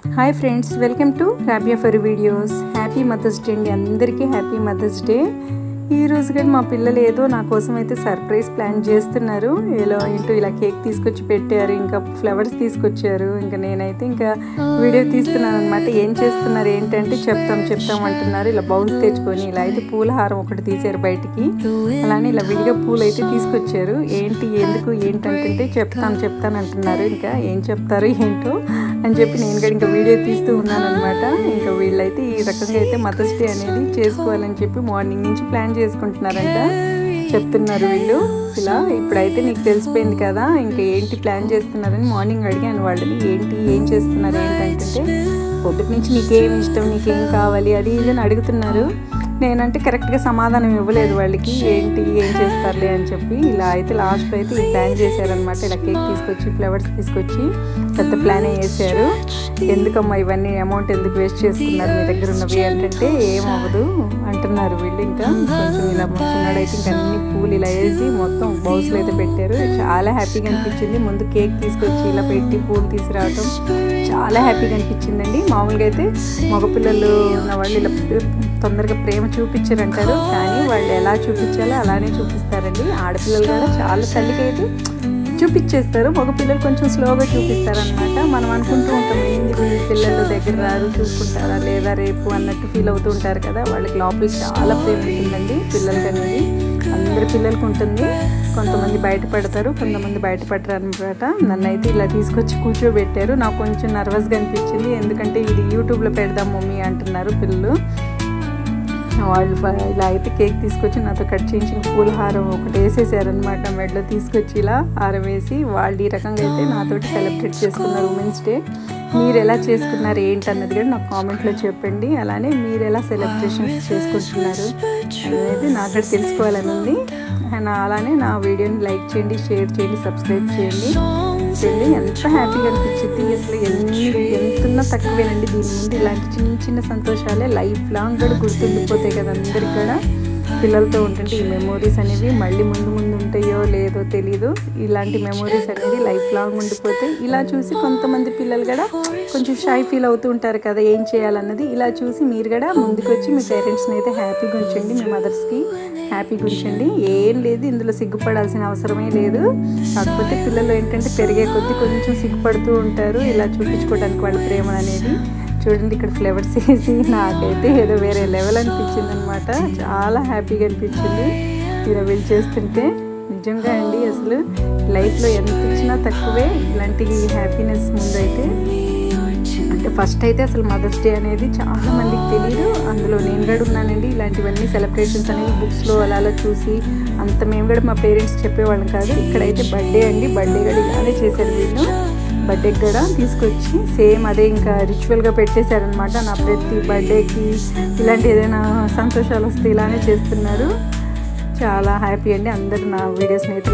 Hi friends, welcome to Rabia for videos. Happy mother's day అండి. అందరికీ happy mother's day. ఈ రోజు కానీ మా పిల్లలు ఏదో నా కోసం అయితే సర్ప్రైజ్ ప్లాన్ చేస్తున్నారు. ఏంటో ఇలా కేక్ తీసుకొచ్చి పెట్టారు, ఇంకా ఫ్లవర్స్ తీసుకొచ్చారు. ఇంకా నేనైతే ఇంకా వీడియో తీస్తున్నాను అనమాట. ఏం చేస్తున్నారు ఏంటంటే చెప్తాం అంటున్నారు. ఇలా బౌల్స్ తెచ్చుకొని ఇలా అయితే పూల హారం ఒకటి తీసారు బయటికి. అలానే ఇలా విడిగా పూలు అయితే తీసుకొచ్చారు. ఎందుకు ఏంటంటే చెప్తాను అంటున్నారు. ఇంకా ఏం చెప్తారు ఏంటో అని చెప్పి నేను కూడా ఇంకా వీడియో తీస్తూ ఉన్నాను అనమాట. ఇంకా వీళ్ళైతే ఈ రకంగా అయితే మదర్స్ డే అనేది చేసుకోవాలని చెప్పి మార్నింగ్ నుంచి ప్లాన్ చేసుకుంటున్నారంట. చెప్తున్నారు వీళ్ళు. ఇలా ఇప్పుడైతే నీకు తెలిసిపోయింది కదా, ఇంకా ఏంటి ప్లాన్ చేస్తున్నారని మార్నింగ్ అడిగాను వాళ్ళని. ఏం చేస్తున్నారు ఏంటంటే పొద్దుటి నుంచి నీకేం ఇష్టం, నీకేం కావాలి అది ఇది అని అడుగుతున్నారు. నేనంటే కరెక్ట్గా సమాధానం ఇవ్వలేదు వాళ్ళకి. ఏం చేస్తారులే అని చెప్పి ఇలా అయితే లాస్ట్లో అయితే ఈ ప్లాన్ చేశారనమాట. ఇలా కేక్ తీసుకొచ్చి ఫ్లవర్స్ తీసుకొచ్చి పెద్ద ప్లాన్ వేసారు. ఎందుకమ్మా ఇవన్నీ అమౌంట్ ఎందుకు వేస్ట్ చేసుకున్నారు మీ దగ్గర ఉన్నవి అంటే ఏమవ్వదు అంటున్నారు వీళ్ళు. ఇంకా కొంచెం ఇలా చిన్నడైతే ఇంకా అన్ని పూలు ఇలా వేసి మొత్తం బౌల్స్లో అయితే పెట్టారు. చాలా హ్యాపీగా అనిపించింది. ముందు కేక్ తీసుకొచ్చి ఇలా పెట్టి పూలు తీసుకురావటం చాలా హ్యాపీగా అనిపించిందండి. మామూలుగా అయితే మగపిల్లలు ఉన్న వాళ్ళు ఇలా తొందరగా ప్రేమ చూపించారంటారు, కానీ వాళ్ళు ఎలా చూపించాలో అలానే చూపిస్తారండి. ఆడపిల్లలు కూడా చాలా తల్లికి అయితే చూపించేస్తారు, మగపిల్లలు కొంచెం స్లోగా చూపిస్తారనమాట. మనం అనుకుంటూ ఉంటాం ఏంది పిల్లలు దగ్గర రారు, చూసుకుంటారా లేదా రేపు అన్నట్టు ఫీల్ అవుతూ ఉంటారు కదా. వాళ్ళకి లోపల చాలా ప్రేమ ఉంటుందండి పిల్లలకి అనేది. అందరి పిల్లలకి ఉంటుంది. కొంతమంది బయటపడతారు, కొంతమంది బయటపడరు అనమాట. నన్ను అయితే ఇలా తీసుకొచ్చి కూర్చోబెట్టారు. నాకు కొంచెం నర్వస్గా అనిపించింది. ఎందుకంటే ఇది యూట్యూబ్లో పెడదాం మమ్మీ అంటున్నారు పిల్లలు. వాళ్ళు ఇలా అయితే కేక్ తీసుకొచ్చి నాతో కట్ చేయించిన పూల హారం ఒకటి వేసేసారనమాట. మెడలో తీసుకొచ్చి ఇలా హారం వేసి వాళ్ళు ఈ రకంగా అయితే నాతోటి సెలబ్రేట్ చేసుకున్నారు ఉమెన్స్ డే. మీరు ఎలా చేసుకున్నారు ఏంటన్నది కూడా నాకు కామెంట్లో చెప్పండి. అలానే మీరు ఎలా సెలబ్రేషన్స్ చేసుకుంటున్నారు అనేది నాకు కూడా తెలుసుకోవాలని ఉంది. అలానే నా వీడియోని లైక్ చేయండి, షేర్ చేయండి, సబ్స్క్రైబ్ చేయండి. ఎంత హ్యాపీగా అనిపించింది. అసలు ఎంతున్నా తక్కువేనండి దీని ముందు. ఇలాంటి చిన్న సంతోషాలే లైఫ్ లాంగ్ కూడా గుర్తుండిపోతాయి కదా అందరికి కూడా. పిల్లలతో ఉంటుంటే ఈ మెమోరీస్ అనేవి మళ్ళీ ముందు ఉంటాయో లేదో తెలీదు. ఇలాంటి మెమోరీస్ అనేది లైఫ్ లాంగ్ ఉండిపోతాయి. ఇలా చూసి కొంతమంది పిల్లలు కూడా కొంచెం షై ఫీల్ అవుతూ ఉంటారు కదా ఏం చేయాలన్నది. ఇలా చూసి మీరు కూడా ముందుకు వచ్చి మీ పేరెంట్స్ని అయితే హ్యాపీగా ఉంచండి, మీ మదర్స్కి హ్యాపీగా ఉంచండి. ఏం లేదు ఇందులో సిగ్గుపడాల్సిన అవసరమే లేదు. కాకపోతే పిల్లలు ఏంటంటే పెరిగే కొద్దీ కొంచెం సిగ్గుపడుతూ ఉంటారు ఇలా చూపించుకోవడానికి వాళ్ళ ప్రేమ అనేది. చూడండి ఇక్కడ ఫ్లవర్స్ వేసి నాకైతే ఏదో వేరే లెవెల్ అనిపించింది అనమాట. చాలా హ్యాపీగా అనిపించింది ఇలా వీళ్ళు చేస్తుంటే. నిజంగా అండి అసలు లైఫ్లో ఎంత ఇచ్చినా తక్కువే ఇలాంటి హ్యాపీనెస్ ముందైతే. అంటే ఫస్ట్ అయితే అసలు మదర్స్ డే అనేది చాలా మందికి తెలియదు. అందులో నేను కూడా ఉన్నానండి. ఇలాంటివన్నీ సెలబ్రేషన్స్ అనేవి బుక్స్లో అలా చూసి అంత మేము కూడా మా పేరెంట్స్ చెప్పేవాళ్ళం కాదు. ఇక్కడైతే బర్త్డే అండి, బర్త్డే కూడా ఇలానే చేశారు వీళ్ళు. బర్త్డే కూడా తీసుకొచ్చి సేమ్ అదే ఇంకా రిచువల్గా పెట్టేశారనమాట. నా ప్రతి బర్త్డేకి ఇలాంటి ఏదైనా సంతోషాలు వస్తే ఇలానే చేస్తున్నారు. చాలా హ్యాపీ అండి. అందరూ నా వీడియోస్ని అయితే